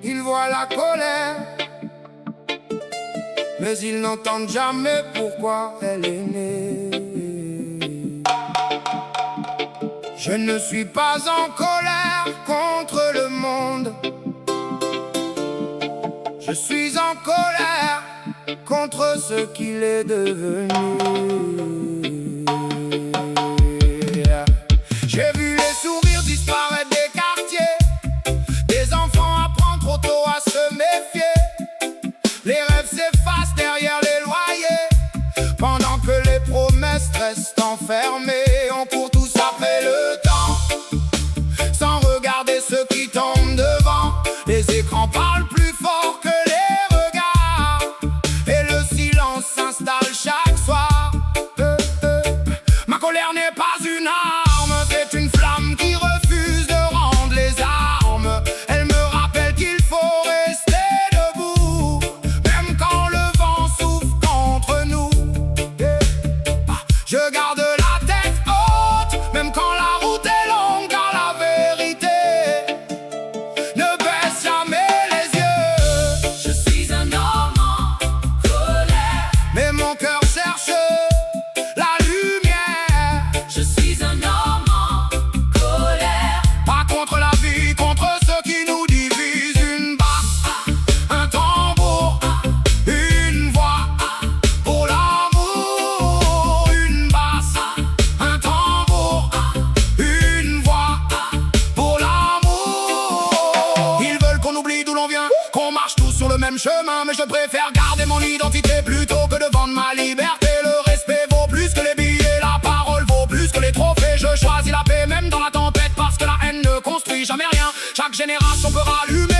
Ils voient la colère, mais ils n'entendent jamais pourquoi elle est née. Je ne suis pas en colère contre le monde. Je suis en colère contre ce qu'il est devenu. J'ai vu les sourires disparaître des quartiers, des enfants apprennent trop tôt à se méfier. Les rêves s'effacent derrière les loyers, pendant que les promesses restent enfermées. On court tous après le temps, sans regarder ceux qui tombent devant. Les écrans parlent plus fort que les regards, et le silence s'installe chaque soir. Ma colère n'est pas une arme, c'est une flamme qui refuse de rendre les armes. Elle me rappelle qu'il faut rester debout, même quand le vent souffle contre nous. Je garde la tête haute, même quand la route est longue, car la vérité ne baisse jamais les yeux. Je suis un homme en colère, Mais mon cœur cherche la lumière. je suis un homme en colère. Pas contre la vie, contre ceux qui nous divisent. Une basse, un tambour, une voix pour l'amour. Une basse, un tambour, une voix pour l'amour. Ils veulent qu'on oublie d'où l'on vient, qu'on marche tous sur le même chemin, mais je préfère garder mon identité plutôt que de vendre ma liberté. Le respect vaut plus que les billets, la parole vaut plus que les trophées. Je choisis la paix même dans la tempête, parce que la haine ne construit jamais rien. Chaque génération peut rallumer